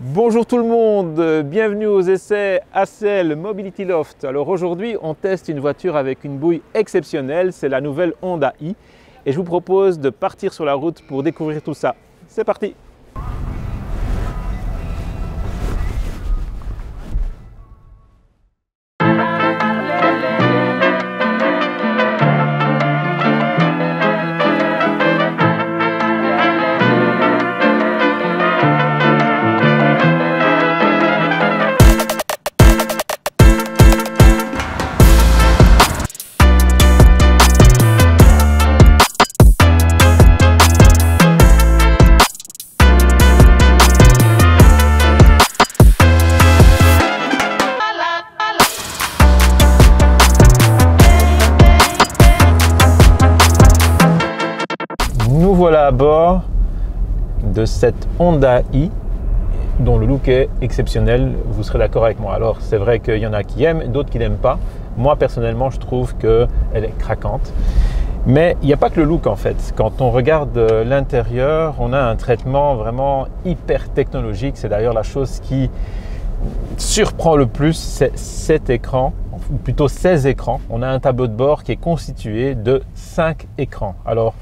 Bonjour tout le monde, bienvenue aux essais ACL Mobility Loft. Alors aujourd'hui on teste une voiture avec une bouille exceptionnelle, c'est la nouvelle Honda i et je vous propose de partir sur la route pour découvrir tout ça. C'est parti! Nous voilà à bord de cette Honda i dont le look est exceptionnel, vous serez d'accord avec moi. Alors c'est vrai qu'il y en a qui aiment, d'autres qui n'aiment pas. Moi personnellement je trouve qu'elle est craquante. Mais il n'y a pas que le look en fait. Quand on regarde l'intérieur, on a un traitement vraiment hyper technologique. C'est d'ailleurs la chose qui surprend le plus, c'est cet écran, ou plutôt 16 écrans. On a un tableau de bord qui est constitué de 5 écrans. Alors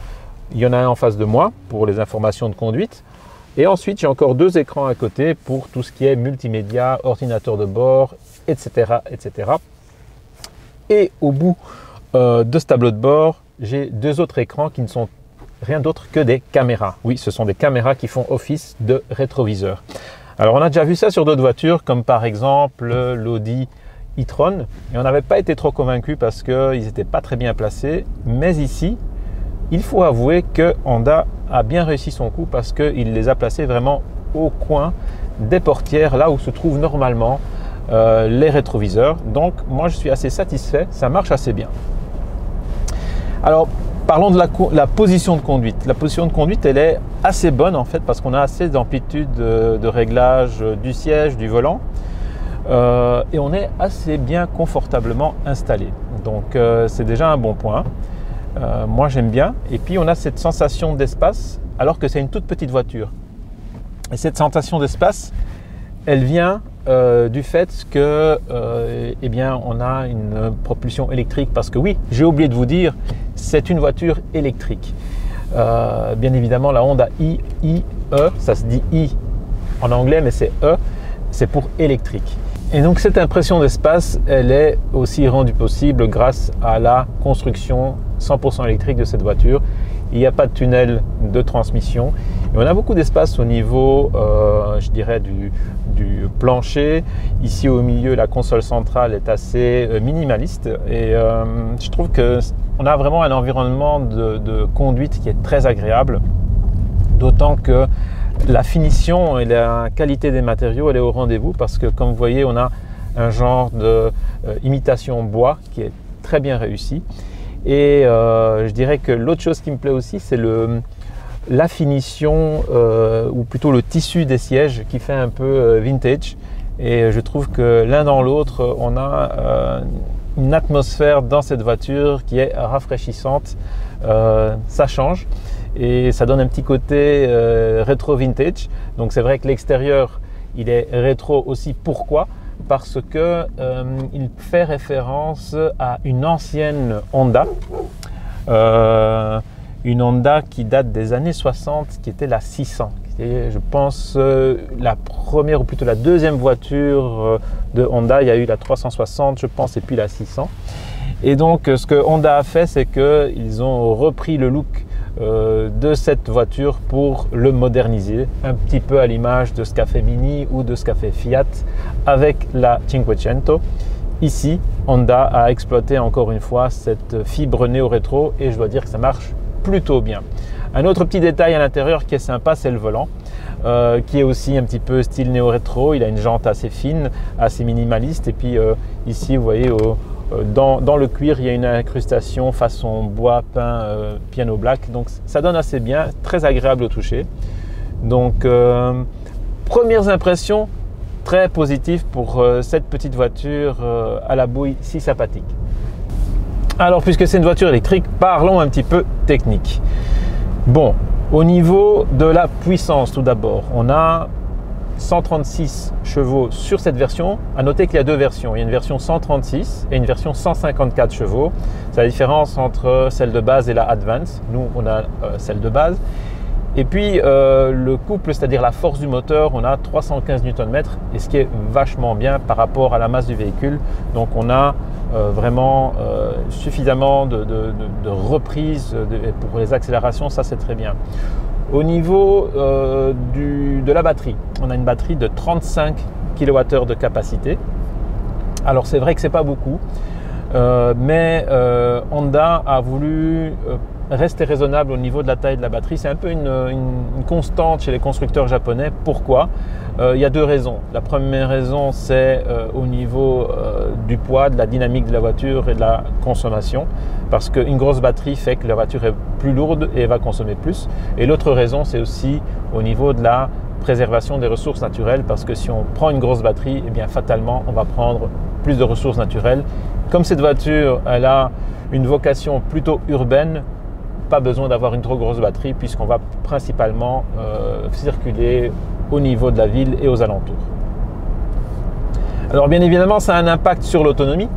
il y en a un en face de moi pour les informations de conduite. Et ensuite, j'ai encore 2 écrans à côté pour tout ce qui est multimédia, ordinateur de bord, etc. etc. Et au bout de ce tableau de bord, j'ai 2 autres écrans qui ne sont rien d'autre que des caméras. Oui, ce sont des caméras qui font office de rétroviseur. Alors, on a déjà vu ça sur d'autres voitures, comme par exemple l'Audi e-tron. Et on n'avait pas été trop convaincus parce qu'ils n'étaient pas très bien placés. Mais ici, il faut avouer que Honda a bien réussi son coup parce qu'il les a placés vraiment au coin des portières, là où se trouvent normalement les rétroviseurs. Donc moi je suis assez satisfait, ça marche assez bien. Alors parlons de la position de conduite. La position de conduite elle est assez bonne en fait parce qu'on a assez d'amplitude de réglage du siège, du volant et on est assez bien confortablement installé. Donc c'est déjà un bon point. Moi j'aime bien, et puis on a cette sensation d'espace alors que c'est une toute petite voiture. Et cette sensation d'espace, elle vient du fait que eh bien, on a une propulsion électrique parce que oui, j'ai oublié de vous dire, c'est une voiture électrique. Bien évidemment la Honda i, ça se dit i en anglais mais c'est e, c'est pour électrique. Et donc cette impression d'espace, elle est aussi rendue possible grâce à la construction 100% électrique de cette voiture. Il n'y a pas de tunnel de transmission. Et on a beaucoup d'espace au niveau, je dirais, du plancher. Ici au milieu, la console centrale est assez minimaliste. Et je trouve qu'on a vraiment un environnement de conduite qui est très agréable. D'autant que la finition et la qualité des matériaux, elle est au rendez-vous parce que comme vous voyez, on a un genre de imitation bois qui est très bien réussi. Et je dirais que l'autre chose qui me plaît aussi, c'est la finition ou plutôt le tissu des sièges qui fait un peu vintage. Et je trouve que l'un dans l'autre, on a une atmosphère dans cette voiture qui est rafraîchissante. Ça change. Et ça donne un petit côté rétro vintage. Donc c'est vrai que l'extérieur il est rétro aussi. Pourquoi? Parce que il fait référence à une ancienne Honda, une Honda qui date des années 60, qui était la 600. Qui était, je pense, la première ou plutôt la deuxième voiture de Honda. Il y a eu la 360, je pense, et puis la 600. Et donc ce que Honda a fait, c'est qu'ils ont repris le look de cette voiture pour le moderniser, un petit peu à l'image de ce qu'a fait Mini ou de ce qu'a fait Fiat avec la Cinquecento. Ici, Honda a exploité encore une fois cette fibre néo-rétro et je dois dire que ça marche plutôt bien. Un autre petit détail à l'intérieur qui est sympa, c'est le volant, qui est aussi un petit peu style néo-rétro. Il a une jante assez fine, assez minimaliste et puis ici, vous voyez, dans le cuir, il y a une incrustation façon bois peint piano black, donc ça donne assez bien, très agréable au toucher. Donc premières impressions très positives pour cette petite voiture à la bouille si sympathique. Alors puisque c'est une voiture électrique, parlons un petit peu technique. Bon, au niveau de la puissance tout d'abord, on a 136 chevaux sur cette version. À noter qu'il y a deux versions. Il y a une version 136 et une version 154 chevaux. C'est la différence entre celle de base et la Advance. Nous, on a celle de base. Et puis le couple, c'est-à-dire la force du moteur, on a 315 Nm, et ce qui est vachement bien par rapport à la masse du véhicule. Donc on a vraiment suffisamment de reprise pour les accélérations, ça c'est très bien. Au niveau de la batterie, on a une batterie de 35 kWh de capacité. Alors c'est vrai que c'est pas beaucoup, mais Honda a voulu rester raisonnable au niveau de la taille de la batterie. C'est un peu une constante chez les constructeurs japonais. Pourquoi? Il y a deux raisons. La première raison, c'est au niveau du poids, de la dynamique de la voiture et de la consommation, parce qu'une grosse batterie fait que la voiture est plus lourde et va consommer plus. Et l'autre raison, c'est aussi au niveau de la préservation des ressources naturelles, parce que si on prend une grosse batterie, eh bien fatalement on va prendre plus de ressources naturelles. Comme cette voiture, elle a une vocation plutôt urbaine, pas besoin d'avoir une trop grosse batterie puisqu'on va principalement circuler au niveau de la ville et aux alentours. Alors bien évidemment, ça a un impact sur l'autonomie,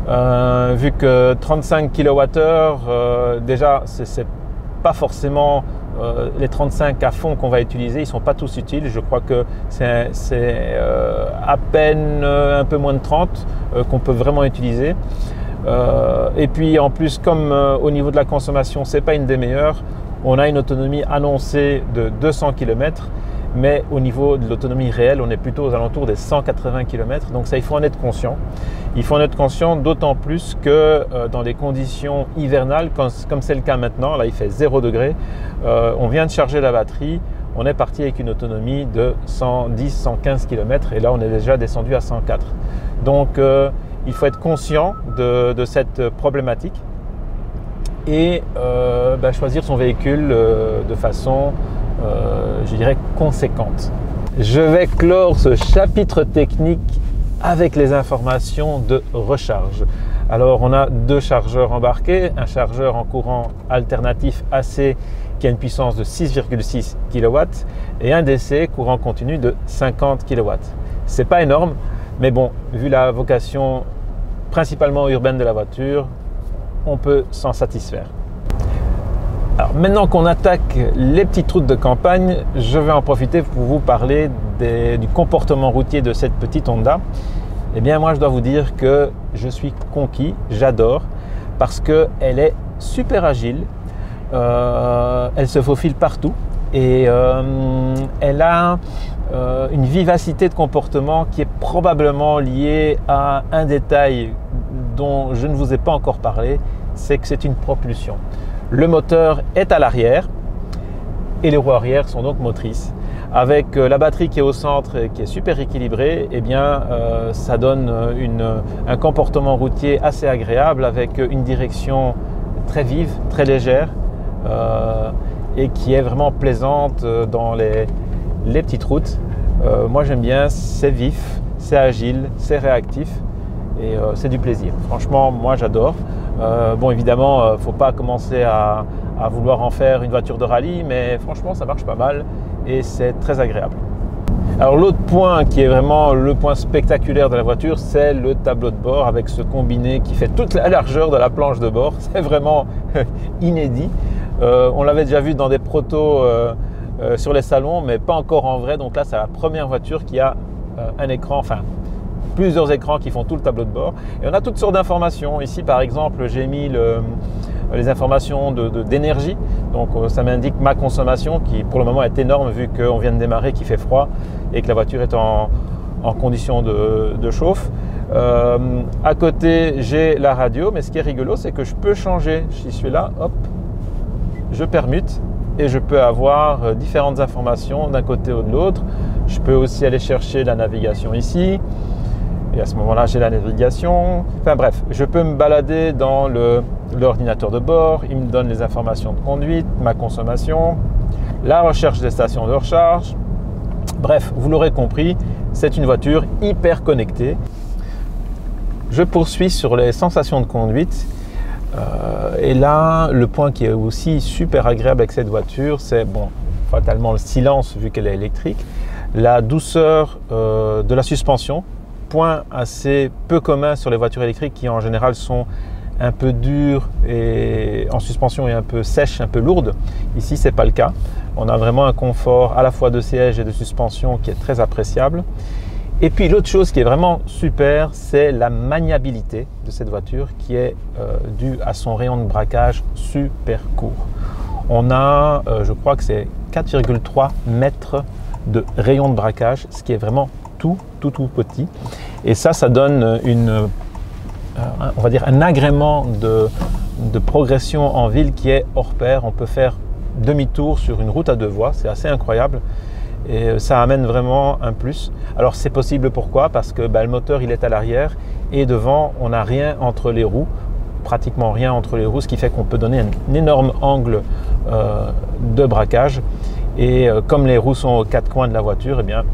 vu que 35 kWh, déjà c'est pas forcément les 35 à fond qu'on va utiliser, ils ne sont pas tous utiles. Je crois que c'est à peine un peu moins de 30 qu'on peut vraiment utiliser. Et puis en plus, comme au niveau de la consommation, ce n'est pas une des meilleures, on a une autonomie annoncée de 200 km, mais au niveau de l'autonomie réelle, on est plutôt aux alentours des 180 km. Donc ça, il faut en être conscient. Il faut en être conscient d'autant plus que dans des conditions hivernales, comme c'est le cas maintenant, là il fait 0 degré, on vient de charger la batterie, on est parti avec une autonomie de 110-115 km et là on est déjà descendu à 104. Donc il faut être conscient de cette problématique et choisir son véhicule de façon, je dirais, conséquente. Je vais clore ce chapitre technique avec les informations de recharge. Alors on a deux chargeurs embarqués, un chargeur en courant alternatif AC qui a une puissance de 6,6 kW et un DC courant continu de 50 kW. C'est pas énorme, mais bon, vu la vocation principalement urbaine de la voiture, on peut s'en satisfaire. Alors maintenant qu'on attaque les petites routes de campagne, je vais en profiter pour vous parler du comportement routier de cette petite Honda. Eh bien moi je dois vous dire que je suis conquis, j'adore, parce qu'elle est super agile, elle se faufile partout et elle a une vivacité de comportement qui est probablement liée à un détail dont je ne vous ai pas encore parlé, c'est que c'est une propulsion. Le moteur est à l'arrière et les roues arrière sont donc motrices. Avec la batterie qui est au centre et qui est super équilibrée, eh bien, ça donne un comportement routier assez agréable avec une direction très vive, très légère et qui est vraiment plaisante dans les petites routes. Moi j'aime bien, c'est vif, c'est agile, c'est réactif et c'est du plaisir. Franchement, moi j'adore. Bon évidemment, il ne faut pas commencer à vouloir en faire une voiture de rallye, mais franchement ça marche pas mal et c'est très agréable. Alors l'autre point qui est vraiment le point spectaculaire de la voiture, c'est le tableau de bord avec ce combiné qui fait toute la largeur de la planche de bord. C'est vraiment inédit. On l'avait déjà vu dans des protos sur les salons, mais pas encore en vrai. Donc là c'est la première voiture qui a un écran, enfin plusieurs écrans qui font tout le tableau de bord. Et on a toutes sortes d'informations. Ici par exemple j'ai mis les informations d'énergie. Donc ça m'indique ma consommation qui pour le moment est énorme vu qu'on vient de démarrer, qu'il fait froid et que la voiture est en condition de chauffe. À côté j'ai la radio, mais ce qui est rigolo c'est que je peux changer. Si je suis là, hop, je permute et je peux avoir différentes informations d'un côté ou de l'autre. Je peux aussi aller chercher la navigation ici. Et à ce moment-là, j'ai la navigation. Enfin bref, je peux me balader dans l'ordinateur de bord. Il me donne les informations de conduite, ma consommation, la recherche des stations de recharge. Bref, vous l'aurez compris, c'est une voiture hyper connectée. Je poursuis sur les sensations de conduite. Et là, le point qui est aussi super agréable avec cette voiture, c'est bon, fatalement le silence vu qu'elle est électrique. La douceur de la suspension, point assez peu commun sur les voitures électriques qui en général sont un peu dures et en suspension et un peu sèches, un peu lourdes. Ici, ce n'est pas le cas. On a vraiment un confort à la fois de siège et de suspension qui est très appréciable. Et puis l'autre chose qui est vraiment super, c'est la maniabilité de cette voiture qui est due à son rayon de braquage super court. On a, je crois que c'est 4,3 mètres de rayon de braquage, ce qui est vraiment tout petit. Et ça donne on va dire un agrément de progression en ville qui est hors pair. On peut faire demi-tour sur une route à 2 voies, c'est assez incroyable. Et ça amène vraiment un plus. Alors c'est possible pourquoi? Parce que le moteur il est à l'arrière et devant on n'a rien entre les roues, pratiquement rien entre les roues, ce qui fait qu'on peut donner un énorme angle de braquage. Et comme les roues sont aux 4 coins de la voiture, eh bien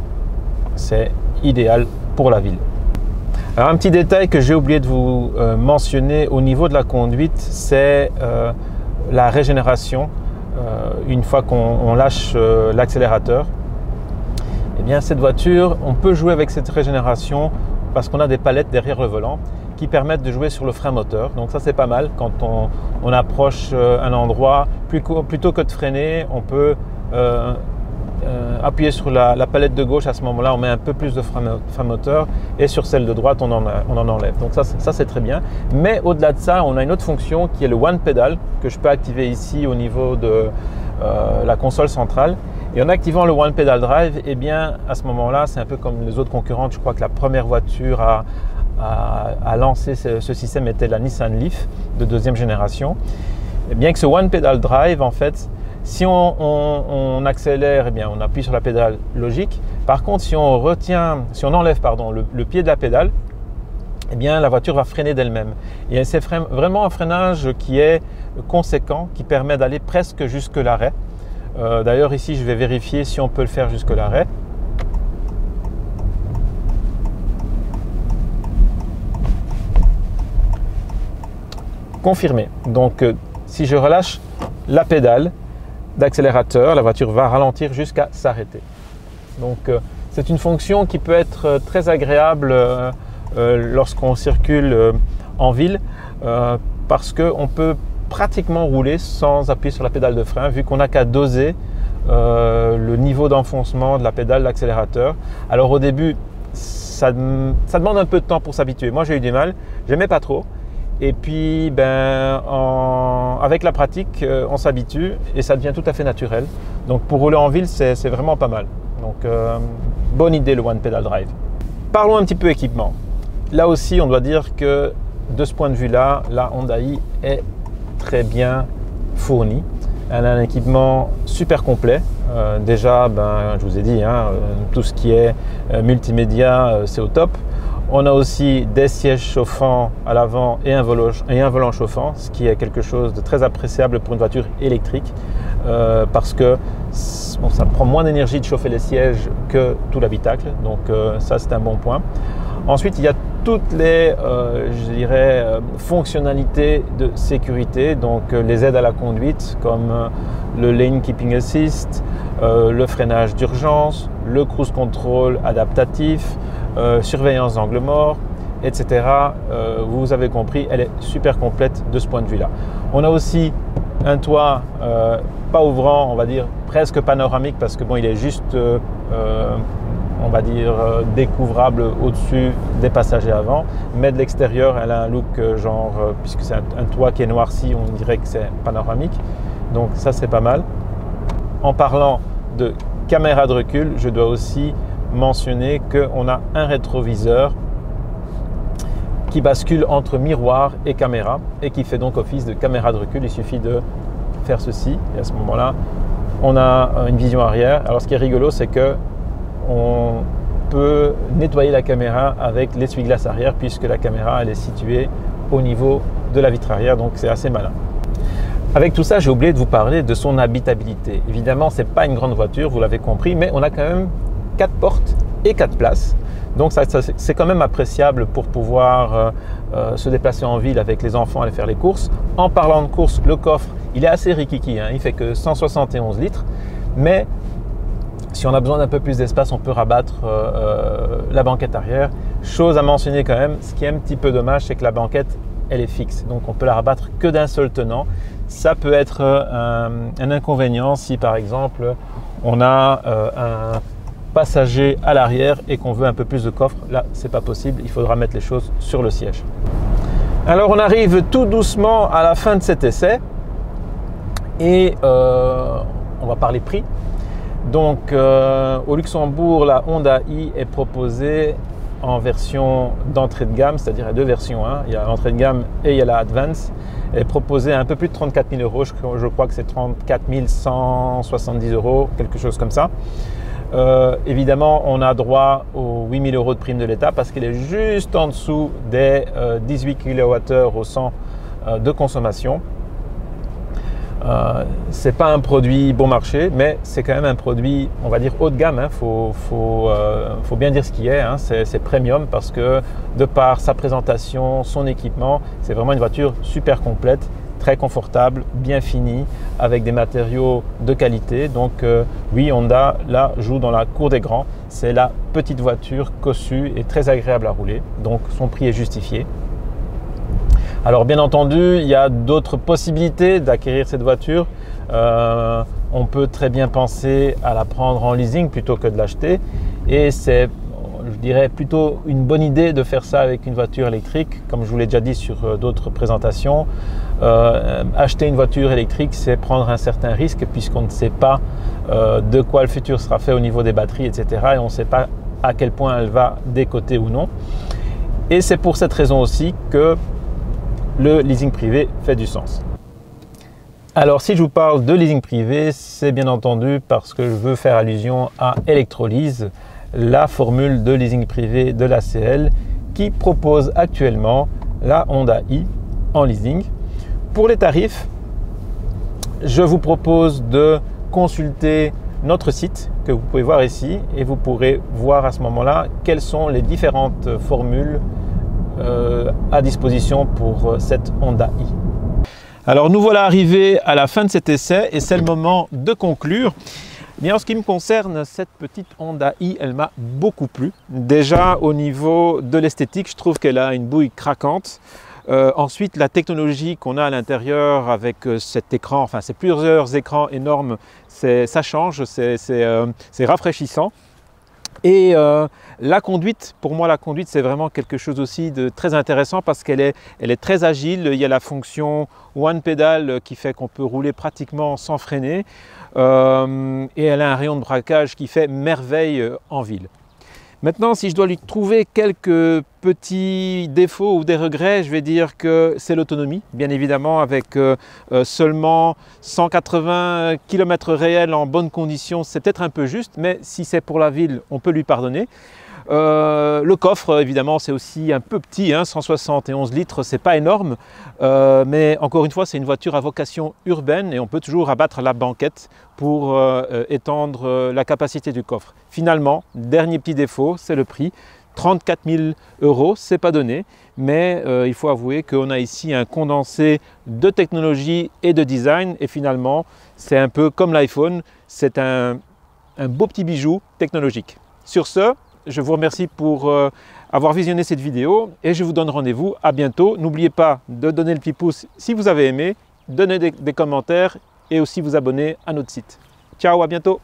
c'est idéal pour la ville. Alors un petit détail que j'ai oublié de vous mentionner au niveau de la conduite, c'est la régénération. Une fois qu'on lâche l'accélérateur, eh bien cette voiture, on peut jouer avec cette régénération parce qu'on a des palettes derrière le volant qui permettent de jouer sur le frein moteur. Donc ça c'est pas mal quand on approche un endroit, plutôt que de freiner, on peut appuyer sur la palette de gauche. À ce moment-là, on met un peu plus de frein moteur et sur celle de droite, on en enlève. Donc ça c'est très bien. Mais au-delà de ça, on a une autre fonction qui est le One Pedal que je peux activer ici au niveau de la console centrale. Et en activant le One Pedal Drive, eh bien à ce moment-là, c'est un peu comme les autres concurrentes. Je crois que la première voiture à lancer ce système était la Nissan Leaf de 2e génération. Et bien que ce One Pedal Drive, en fait, si on accélère, eh bien on appuie sur la pédale logique. Par contre, si on enlève le pied de la pédale, eh bien la voiture va freiner d'elle-même. Et c'est vraiment un freinage qui est conséquent, qui permet d'aller presque jusque l'arrêt. D'ailleurs ici, je vais vérifier si on peut le faire jusque l'arrêt. Confirmé. Donc si je relâche la pédale d'accélérateur, la voiture va ralentir jusqu'à s'arrêter. Donc c'est une fonction qui peut être très agréable lorsqu'on circule en ville parce qu'on peut pratiquement rouler sans appuyer sur la pédale de frein vu qu'on n'a qu'à doser le niveau d'enfoncement de la pédale d'accélérateur. Alors au début ça demande un peu de temps pour s'habituer. Moi j'ai eu du mal, j'aimais pas trop. Et puis, avec la pratique, on s'habitue et ça devient tout à fait naturel. Donc, pour rouler en ville, c'est vraiment pas mal. Donc, bonne idée le One Pedal Drive. Parlons un petit peu équipement. Là aussi, on doit dire que de ce point de vue-là, la Hyundai est très bien fournie. Elle a un équipement super complet. Déjà, je vous ai dit, tout ce qui est multimédia, c'est au top. On a aussi des sièges chauffants à l'avant et un volant chauffant, ce qui est quelque chose de très appréciable pour une voiture électrique parce que ça prend moins d'énergie de chauffer les sièges que tout l'habitacle. Donc ça, c'est un bon point. Ensuite, il y a toutes les fonctionnalités de sécurité, donc les aides à la conduite comme le Lane Keeping Assist, le freinage d'urgence, le cruise control adaptatif, surveillance d'angle mort, etc. Vous avez compris, elle est super complète de ce point de vue-là. On a aussi un toit pas ouvrant, on va dire presque panoramique parce que il est juste on va dire découvrable au-dessus des passagers avant, mais de l'extérieur elle a un look puisque c'est un toit qui est noirci, on dirait que c'est panoramique, donc ça c'est pas mal. En parlant de caméra de recul, je dois aussi mentionner qu'on a un rétroviseur qui bascule entre miroir et caméra et qui fait donc office de caméra de recul. Il suffit de faire ceci et à ce moment-là, on a une vision arrière. Alors ce qui est rigolo, c'est que on peut nettoyer la caméra avec l'essuie-glace arrière puisque la caméra elle est située au niveau de la vitre arrière, donc c'est assez malin. Avec tout ça, j'ai oublié de vous parler de son habitabilité. Évidemment, ce n'est pas une grande voiture, vous l'avez compris, mais on a quand même 4 portes et 4 places. Donc c'est quand même appréciable pour pouvoir se déplacer en ville avec les enfants, aller faire les courses. En parlant de courses, le coffre, il est assez rikiki, il fait que 171 litres. Mais Si on a besoin d'un peu plus d'espace, on peut rabattre la banquette arrière. Chose à mentionner quand même, ce qui est un petit peu dommage, c'est que la banquette, elle est fixe. Donc on peut la rabattre que d'un seul tenant. Ça peut être un inconvénient si par exemple on a un passager à l'arrière et qu'on veut un peu plus de coffre. Là, c'est pas possible, il faudra mettre les choses sur le siège. Alors on arrive tout doucement à la fin de cet essai et on va parler prix. Donc au Luxembourg, la Honda i est proposée en version d'entrée de gamme, c'est-à-dire il y a deux versions, hein. Il y a l'entrée de gamme et il y a la Advance. Elle est proposée à un peu plus de 34 000 euros, je crois que c'est 34 170 euros, quelque chose comme ça. Évidemment, on a droit aux 8 000 euros de prime de l'État parce qu'elle est juste en dessous des 18 kWh au 100 de consommation. C'est pas un produit bon marché, mais c'est quand même un produit, on va dire haut de gamme. Faut bien dire ce qui est. Hein. C'est premium parce que de par sa présentation, son équipement, c'est vraiment une voiture super complète, très confortable, bien finie, avec des matériaux de qualité. Donc oui, Honda là joue dans la cour des grands. C'est la petite voiture cossue et très agréable à rouler. Donc son prix est justifié. Alors bien entendu, il y a d'autres possibilités d'acquérir cette voiture. On peut très bien penser à la prendre en leasing plutôt que de l'acheter. Et c'est, je dirais, plutôt une bonne idée de faire ça avec une voiture électrique. Comme je vous l'ai déjà dit sur d'autres présentations, acheter une voiture électrique, c'est prendre un certain risque puisqu'on ne sait pas de quoi le futur sera fait au niveau des batteries, etc. Et on ne sait pas à quel point elle va décoter ou non. Et c'est pour cette raison aussi que le leasing privé fait du sens. Alors si je vous parle de leasing privé, c'est bien entendu parce que je veux faire allusion à Electrolease, la formule de leasing privé de l'ACL qui propose actuellement la Honda i en leasing. Pour les tarifs, je vous propose de consulter notre site que vous pouvez voir ici et vous pourrez voir à ce moment-là quelles sont les différentes formules à disposition pour cette Honda i. Alors nous voilà arrivés à la fin de cet essai et c'est le moment de conclure. Bien, en ce qui me concerne, cette petite Honda i, elle m'a beaucoup plu. Déjà au niveau de l'esthétique, je trouve qu'elle a une bouille craquante. Ensuite, la technologie qu'on a à l'intérieur avec cet écran, enfin c'est plusieurs écrans énormes, ça change, c'est rafraîchissant. Et la conduite, pour moi la conduite c'est vraiment quelque chose aussi de très intéressant parce qu'elle est très agile. Il y a la fonction One Pedal qui fait qu'on peut rouler pratiquement sans freiner et elle a un rayon de braquage qui fait merveille en ville. Maintenant, si je dois lui trouver quelques petits défauts ou des regrets, je vais dire que c'est l'autonomie, bien évidemment, avec seulement 180 km réels en bonnes conditions, c'est peut-être un peu juste, mais si c'est pour la ville, on peut lui pardonner. Le coffre, évidemment, c'est aussi un peu petit, hein, 171 litres, c'est pas énorme, mais encore une fois, c'est une voiture à vocation urbaine et on peut toujours abattre la banquette pour étendre la capacité du coffre. Finalement, dernier petit défaut, c'est le prix. 34 000 euros, c'est pas donné, mais il faut avouer qu'on a ici un condensé de technologie et de design et finalement, c'est un peu comme l'iPhone, c'est un beau petit bijou technologique. Sur ce, je vous remercie pour avoir visionné cette vidéo et je vous donne rendez-vous à bientôt. N'oubliez pas de donner le petit pouce si vous avez aimé, donner des commentaires et aussi vous abonner à notre site. Ciao, à bientôt!